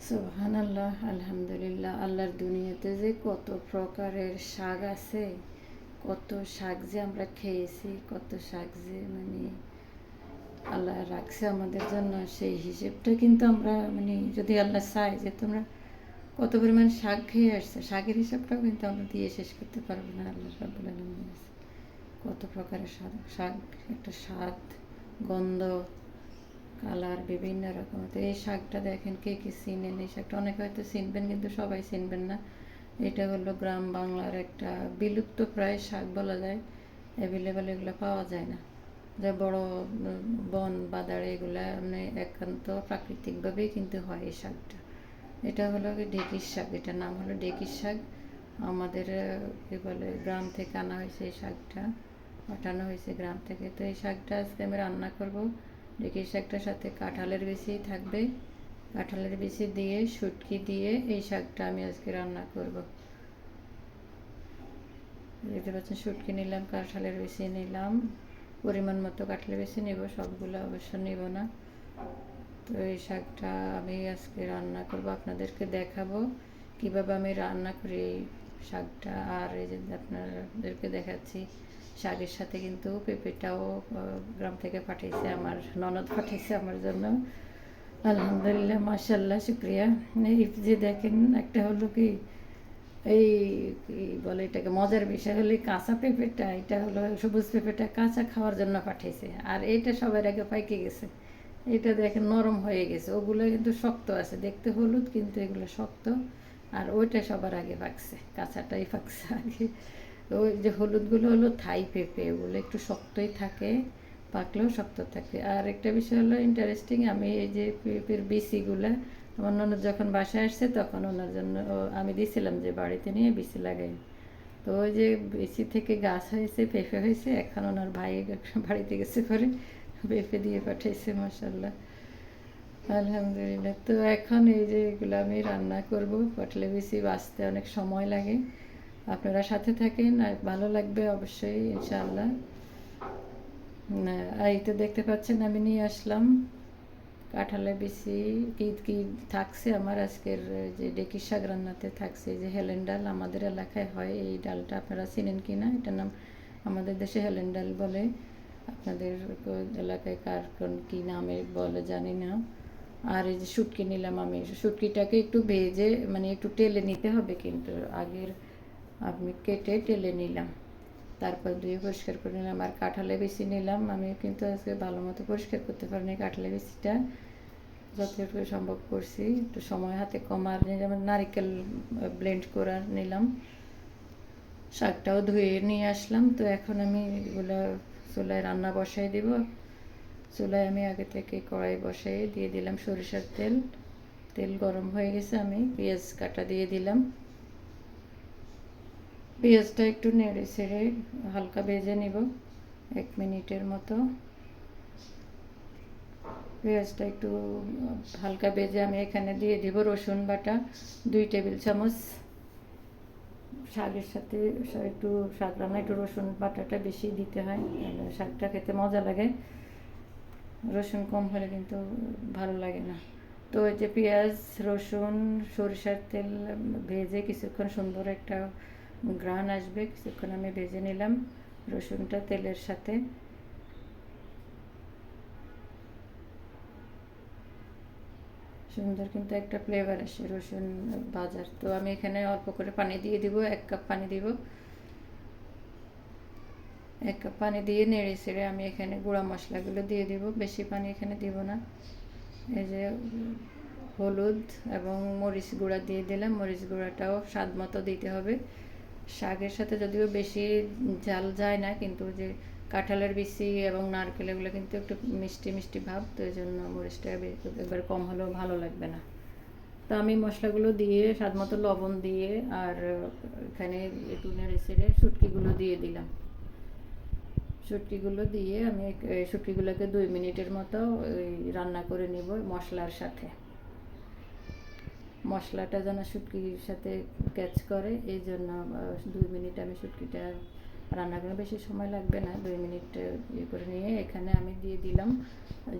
সুবহানাল্লাহ, আলহামদুলিল্লাহ। আল্লাহর দুনিয়াতে যে কত প্রকারের শাক আছে, কত শাক যে আমরা খেয়েছি, কত শাক যে আল্লাহ রাখছে আমাদের জন্য, সেই হিসেবটা কিন্তু আমরা যদি আল্লাহ চায় যে তোমরা কত পরিমাণ শাক খেয়ে আসছে, শাকের হিসাবটাও কিন্তু আমরা দিয়ে শেষ করতে পারবো না। আল্লাহ রাব্বুল আলামিন কত প্রকারের শাক, শাক একটা স্বাদ, গন্ধ, কালার বিভিন্ন রকম। তো এই শাকটা দেখেন কে কে চিনেন, এই শাকটা অনেকে হয়তো চিনবেন কিন্তু সবাই চিনবেন না। এটা হলো গ্রাম বাংলার একটা বিলুপ্ত প্রায় শাক বলা যায়, অ্যাভেলেবেল এগুলো পাওয়া যায় না। যে বড় বন বাদারে এগুলা একান্ত প্রাকৃতিকভাবেই কিন্তু হয় এই শাকটা। এটা হলো ঢেঁকির শাক, এটার নাম হলো ঢেঁকির শাক। আমাদের কী বলে গ্রাম থেকে আনা হয়েছে এই শাকটা, পাঠানো হয়েছে গ্রাম থেকে। তো এই শাকটা আজকে আমি রান্না করব। ঢেঁকির শাকটার সাথে কাঁঠালের বিচি থাকবে, কাঁঠালের বিচি দিয়ে শুটকি দিয়ে এই শাকটা আমি আজকে রান্না করব। দেখতে পাচ্ছেন শুটকি নিলাম, কাঁঠালের বিচি নিলাম, পরিমাণ মতো কাঁঠালের বিচি নেব, সবগুলো অবশ্য নেব না। তো এই শাকটা আমি আজকে রান্না করব, আপনাদেরকে দেখাবো কিভাবে আমি রান্না করি এই শাকটা। আর এই যে আপনাদেরকে দেখাচ্ছি শাকের সাথে কিন্তু পেঁপেটাও গ্রাম থেকে পাঠিয়েছে, আমার ননদ পাঠিয়েছে আমার জন্য। আলহামদুলিল্লাহ, মাশাল্লাহ, শুক্রিয়া। এই যে দেখেন, একটা হলো কি এই বলে এটাকে, মজার বিষয় হলো কাঁচা পেঁপেটা, এটা হলো সবুজ পেঁপেটা কাঁচা খাওয়ার জন্য পাঠিয়েছে। আর এইটা সবার আগে পাইকে গেছে, এটা দেখেন নরম হয়ে গেছে, ওগুলো কিন্তু শক্ত আছে, দেখতে হলুদ কিন্তু এগুলো শক্ত। আর ওইটা সবার আগে পাকছে, কাঁচাটাই পাকছে আগে। ওই যে হলুদগুলো হলো থাই পেঁপে, ওগুলো একটু শক্তই থাকে, পাকলেও শক্ত থাকে। আর একটা বিষয় হলো ইন্টারেস্টিং, আমি এই যে পেঁপের বিচিগুলা আমার ননদ যখন বাসায় আসছে তখন ওনার জন্য আমি দিয়েছিলাম যে বাড়িতে নিয়ে বিচি লাগাই। তো ওই যে বিচি থেকে গাছ হয়েছে, পেঁপে হয়েছে, এখন ওনার ভাই বাড়িতে গেছে করে পেঁপে দিয়ে পাঠাইছে, মাশাল্লাহ, আলহামদুলিল্লাহ। তো এখন এই যে এগুলো আমি রান্না করব। পটলে বিচি বাছতে অনেক সময় লাগে, আপনারা সাথে থাকেন আর ভালো লাগবে অবশ্যই ইনশাআল্লাহ। এই তো দেখতে পাচ্ছেন আমি নিয়ে আসলাম কাঁঠালের বিচি। কি থাকছে আমার আজকের যে ঢেঁকির শাক রান্নাতে থাকছে যে হেলেন ডাল, আমাদের এলাকায় হয় এই ডালটা, আপনারা চিনেন কি না এটার নাম, আমাদের দেশে হেলেন ডাল বলে, আপনাদের এলাকায় কার কোন কী নামে বলে জানি না। আর এই যে শুটকি নিলাম, আমি শুটকিটাকে একটু ভেজে একটু টেলে নিতে হবে, কিন্তু আগের আমি কেটে টেলে নিলাম, তারপর ধুয়ে পরিষ্কার করে নিলাম। আর কাঁঠালের বিচি নিলাম, আমি কিন্তু আজকে ভালো মতো পরিষ্কার করতে পারিনি কাঁঠালের বিচিটা, যতটুকু সম্ভব করছি, একটু সময় হাতে কম। আর যেমন নারিকেল ব্লেন্ড করে নিলাম, শাকটাও ধুয়ে নিয়ে আসলাম। তো এখন আমি এগুলো চুলায় রান্না বসাই দিব। চুলায় আমি আগে থেকে কড়াই বসাই দিয়ে দিলাম সরিষার তেল, তেল গরম হয়ে গেছে, আমি পেঁয়াজ কাটা দিয়ে দিলাম। পেঁয়াজটা একটু নেড়ে ছেড়ে হালকা ভেজে নিব 1 মিনিটের মতো। পেঁয়াজটা একটু হালকা ভেজে আমি এখানে দিয়ে দিব রসুন বাটা 2 টেবিল চামচ। শাকের সাথে একটু শাক রান্না একটু রসুন বাটাটা বেশি দিতে হয়, শাকটা খেতে মজা লাগে, রসুন কম হলে কিন্তু ভালো লাগে না। তো ওই যে পেঁয়াজ, রসুন, সরিষার তেল ভেজে কিছুক্ষণ সুন্দর একটা ঘ্রাণ আসবে, কিছুক্ষণ আমি ভেজে নিলাম রসুনটা তেলের সাথে। সুন্দর কিন্তু একটা ফ্লেভার আসে রসুন ভাজার। তো আমি এখানে অল্প করে পানি দিয়ে দিব, 1 কাপ পানি দিব। 1 কাপ পানি দিয়ে নেড়ে ছেড়ে আমি এখানে গুঁড়া মশলাগুলো দিয়ে দিব, বেশি পানি এখানে দিব না। এই যে হলুদ এবং মরিচ গুঁড়া দিয়ে দিলাম, মরিচ গুঁড়াটাও স্বাদ মতো দিতে হবে। শাকের সাথে যদিও বেশি ঝাল যায় না, কিন্তু যে কাঁঠালের বিচি এবং নারকেল এগুলো কিন্তু একটু মিষ্টি মিষ্টি ভাব, তো এই জন্য মরিচটা একবার কম হলেও ভালো লাগবে না। তো আমি মশলাগুলো দিয়ে স্বাদ মতো লবণ দিয়ে আর এখানে একটু নেড়ে ছেড়ে শুটকিগুলো দিয়ে দিলাম। শুটকিগুলো দিয়ে আমি শুটকিগুলোকে 2 মিনিটের মতো রান্না করে নিব মশলার সাথে। মশলাটা যেন শুটকির সাথে ক্যাচ করে, এই জন্য 2 মিনিট আমি শুটকিটা রান্না করে, বেশি সময় লাগবে না, 2 মিনিট ইয়ে করে নিয়ে এখানে আমি দিয়ে দিলাম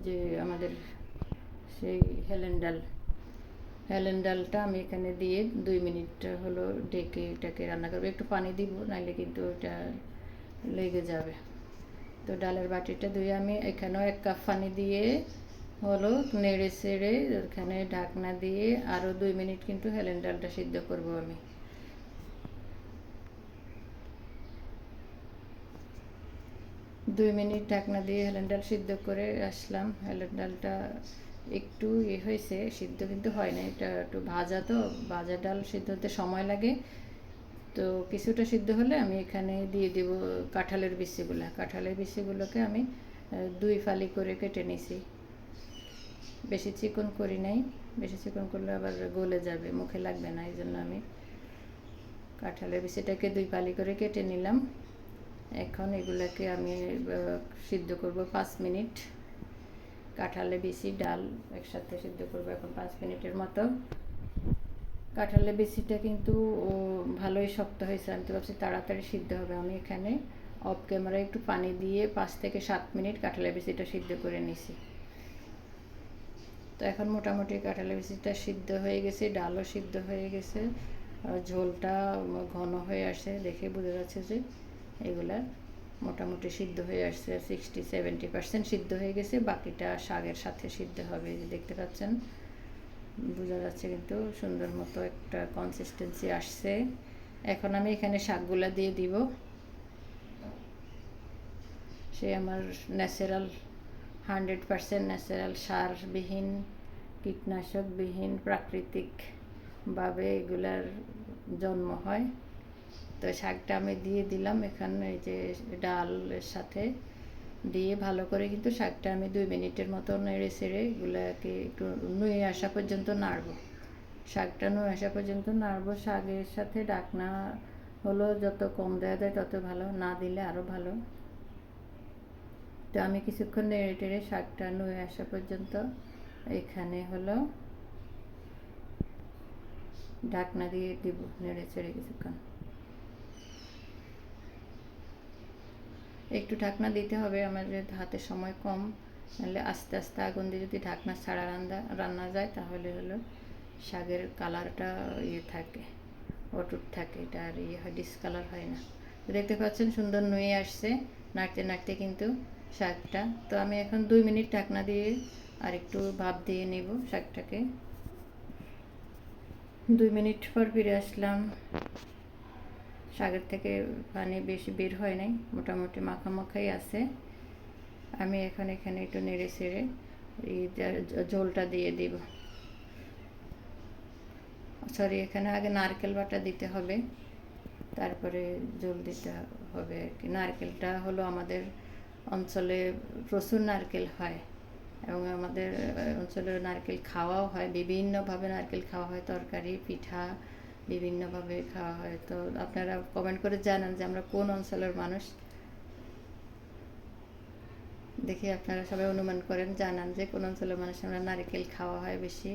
যে আমাদের সেই হেলেন ডাল, হেলেন ডালটা আমি এখানে দিয়ে 2 মিনিট হলো ঢেকে এটাকে রান্না করবো। একটু পানি দিব, নাহলে কিন্তু ওটা লেগে যাবে। তো ডালের বাটিটা ধুয়ে আমি এখানেও 1 কাপ পানি দিয়ে হলো নেড়ে চেড়ে ওখানে ঢাকনা দিয়ে আরও 2 মিনিট কিন্তু হেলেন ডালটা সিদ্ধ করব আমি। 2 মিনিট ঢাকনা দিয়ে হেলেন ডাল সিদ্ধ করে আসলাম। হেলেন ডালটা একটু হয়েছে, সিদ্ধ কিন্তু হয় না, এটা একটু ভাজা, তো ভাজা ডাল সিদ্ধ হতে সময় লাগে। তো কিছুটা সিদ্ধ হলে আমি এখানে দিয়ে দিব কাঁঠালের বিচিগুলো। কাঁঠালের বিচিগুলোকে আমি 2 ফালি করে কেটে নিছি। বেশি চিকন করি নাই, বেশি চিকন করলে আবার গলে যাবে, মুখে লাগবে না, এই জন্য আমি কাঁঠালের বিচিটাকে 2 ফালি করে কেটে নিলাম। এখন এগুলোকে আমি সিদ্ধ করব 5 মিনিট। কাঁঠালের বিচি ডাল একসাথে সিদ্ধ করব এখন 5 মিনিটের মতো। কাঁঠালের বিচিটা কিন্তু ভালোই শক্ত হয়েছে, আমি তো ভাবছি তাড়াতাড়ি সিদ্ধ হবে। আমি এখানে অফ ক্যামেরায় একটু পানি দিয়ে 5 থেকে 7 মিনিট কাঁঠালের বিচিটা সিদ্ধ করে নিছি। তো এখন মোটামুটি কাঁঠালের বিচিটা সিদ্ধ হয়ে গেছে, ডালও সিদ্ধ হয়ে গেছে, ঝোলটা ঘন হয়ে আসছে, দেখে বোঝা যাচ্ছে যে এগুলা মোটামুটি সিদ্ধ হয়ে আসছে, 60-70% সিদ্ধ হয়ে গেছে। বাকিটা শাকের সাথে সিদ্ধ হবে, দেখতে পাচ্ছেন, বোঝা যাচ্ছে কিন্তু সুন্দর মতো একটা কনসিস্টেন্সি আসছে। এখন আমি এখানে শাকগুলা দিয়ে দিব। সে আমার ন্যাচারাল 100% ন্যাচারাল, সারবিহীন, কীটনাশকবিহীন, প্রাকৃতিকভাবে এগুলার জন্ম হয়। তো শাকটা আমি দিয়ে দিলাম এখানে, এই যে ডালের সাথে দিয়ে ভালো করে কিন্তু শাকটা আমি 2 মিনিটের মতো নেড়ে চেড়ে এগুলাকে একটু নুয়ে আসা পর্যন্ত নাড়বো। শাকটা নুয়ে আসা পর্যন্ত নাড়বো। শাকের সাথে ঢাকনা হলো যত কম দেওয়া যায় তত ভালো, না দিলে আরও ভালো। তো আমি কিছুক্ষণ নেড়ে টেড়ে শাকটা নুয়ে আসা পর্যন্ত এখানে হলো ঢাকনা দিয়ে দিব, নেড়ে চেড়ে কিছুক্ষণ। একটু ঢাকনা দিতে হবে, আমাদের হাতে সময় কম, নাহলে আস্তে আস্তে আগুন দিয়ে যদি ঢাকনা ছাড়া রান্না যায় তাহলে হলো শাকের কালারটা থাকে, অটুট থাকে, এটা আর হয়, ডিসকালার হয় না। তো দেখতে পাচ্ছেন সুন্দর নুয়ে আসছে নাড়তে নাড়তে কিন্তু শাকটা। তো আমি এখন 2 মিনিট ঢাকনা দিয়ে আর একটু ভাপ দিয়ে নেব শাকটাকে। 2 মিনিট পর ফিরে আসলাম। শাকের থেকে পানি বেশি বের হয় নাই, মোটামুটি মাখামাখাই আছে। আমি এখন এখানে একটু নেড়ে চেড়ে এই ঝোলটা দিয়ে দিব। সরি, এখানে আগে নারকেল বাটা দিতে হবে, তারপরে ঝোল দিতে হবে আর কি। নারকেলটা হলো আমাদের অঞ্চলে প্রচুর নারকেল হয়, এবং আমাদের অঞ্চলে নারকেল খাওয়াও হয়, বিভিন্নভাবে নারকেল খাওয়া হয়, তরকারি, পিঠা, বিভিন্নভাবে খাওয়া হয়। তো আপনারা কমেন্ট করে জানান যে আমরা কোন অঞ্চলের মানুষ, দেখি আপনারা সবাই অনুমান করেন, জানান যে কোন অঞ্চলের মানুষ আমরা নারকেল খাওয়া হয় বেশি,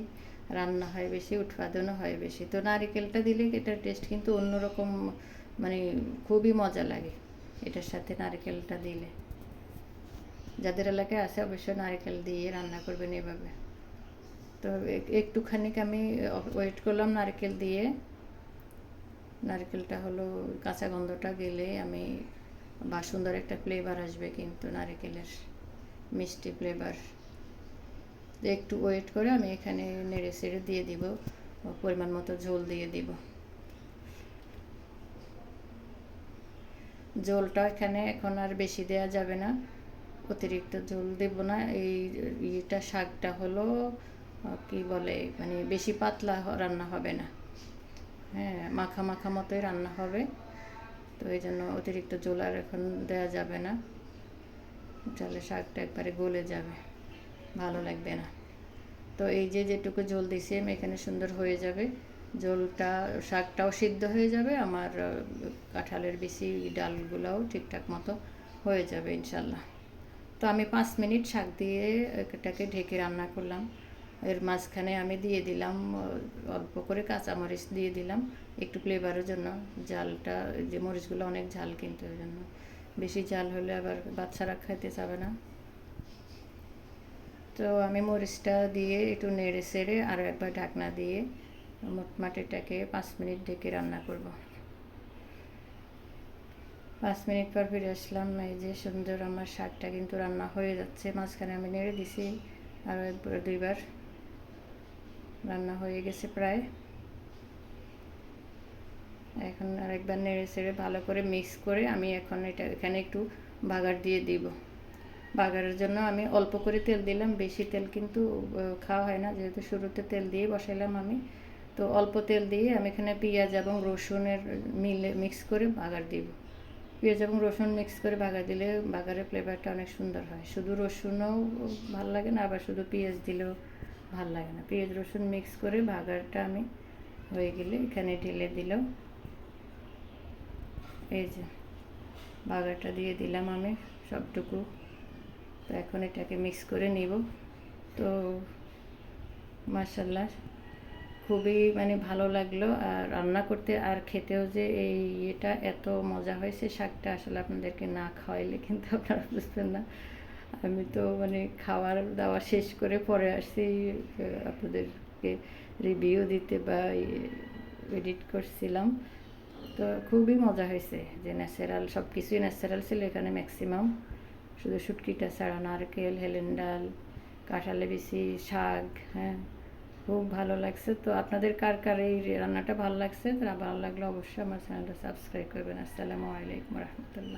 রান্না হয় বেশি, উৎপাদনও হয় বেশি। তো নারকেলটা দিলে এটার টেস্ট কিন্তু অন্যরকম, মানে খুবই মজা লাগে এটার সাথে নারকেলটা দিলে। যাদের এলাকায় আছে অবশ্যই নারকেল দিয়ে রান্না করবেন এভাবে। তো একটুখানি আমি ওয়েট করলাম নারকেল দিয়ে, নারকেলটা হলো কাঁচা গন্ধটা গেলে আমি বা সুন্দর একটা ফ্লেভার আসবে কিন্তু নারকেলের মিষ্টি ফ্লেভার। একটু ওয়েট করে আমি এখানে নেড়ে চেড়ে দিয়ে দিব, পরিমাণ মতো ঝোল দিয়ে দিব। ঝোলটা এখানে এখন আর বেশি দেওয়া যাবে না, অতিরিক্ত ঝোল দেব না। এইটা শাকটা হলো কি বলে, মানে বেশি পাতলা রান্না হবে না, হ্যাঁ, মাখা মাখা মতোই রান্না হবে। তো এই জন্য অতিরিক্ত ঝোল আর এখন দেওয়া যাবে না, তাহলে শাকটা একবারে গলে যাবে, ভালো লাগবে না। তো এই যে যেটুকু ঝোল দিছি আমি এখানে সুন্দর হয়ে যাবে ঝোলটা, শাকটাও সিদ্ধ হয়ে যাবে, আমার কাঁঠালের বিচি ডালগুলোও ঠিকঠাক মতো হয়ে যাবে ইনশাল্লাহ। তো আমি 5 মিনিট শাক দিয়ে এটাকে ঢেকে রান্না করলাম। এর মাঝখানে আমি দিয়ে দিলাম অল্প করে কাঁচামরিচ দিয়ে দিলাম একটু ফ্লেভারের জন্য। ঝালটা, যে মরিচগুলো অনেক ঝাল কিন্তু, ওই জন্য বেশি ঝাল হলে আবার বাচ্চারা খাইতে চাবে না। তো আমি মরিচটা দিয়ে একটু নেড়ে চেড়ে আরও একবার ঢাকনা দিয়ে মোটমাট এটাকে 5 মিনিট ঢেকে রান্না করব। 5 মিনিট পর ফিরে আসলাম। এই যে সুন্দর আমার শাকটা কিন্তু রান্না হয়ে যাচ্ছে। মাঝখানে আমি নেড়ে দিছি আরও একবার 2বার, রান্না হয়ে গেছে প্রায়। এখন আরেকবার নেড়ে চেড়ে ভালো করে মিক্স করে আমি এখন এটা এখানে একটু বাগার দিয়ে দিব। বাগারের জন্য আমি অল্প করে তেল দিলাম, বেশি তেল কিন্তু খাওয়া হয় না, যেহেতু শুরুতে তেল দিয়ে বসাইলাম আমি। তো অল্প তেল দিয়ে আমি এখানে পেঁয়াজ এবং রসুনের মিক্স করে বাগার দিব। পেঁয়াজ এবং রসুন মিক্স করে বাগার দিলে বাগারের ফ্লেভারটা অনেক সুন্দর হয়। শুধু রসুনও ভাল লাগে না, আবার শুধু পেঁয়াজ দিলেও ভাল লাগে না। পেঁয়াজ রসুন মিক্স করে বাগারটা আমি হয়ে গেলে এখানে ঢেলে দিলাম। এই যে বাগারটা দিয়ে দিলাম আমি সবটুকু। তো এখন এটাকে মিক্স করে নিব। তো মাশাআল্লাহ খুবই মানে ভালো লাগলো, আর রান্না করতে আর খেতেও যে এই এটা এত মজা হয়েছে শাকটা, আসলে আপনাদেরকে না খাওয়াইলে কিন্তু আপনারা বুঝবেন না। আমি তো মানে খাওয়ার দাওয়া শেষ করে পরে আসছি আপনাদেরকে রিভিউ দিতে বা এডিট করছিলাম। তো খুবই মজা হয়েছে, যে ন্যাচারাল সব কিছুই ন্যাচারাল ছিল এখানে ম্যাক্সিমাম, শুধু শুটকিটা ছাড়া নারকেল, হেলেন ডাল, কাঁঠালে বিচি, শাক। হ্যাঁ, খুব ভালো লাগছে। তো আপনাদের কার কার এই রান্নাটা ভালো লাগছে, তারা ভালো লাগলে অবশ্যই আমার চ্যানেলটা সাবস্ক্রাইব করবেন। আসসালামু আলাইকুম রহমতুল্লাহ।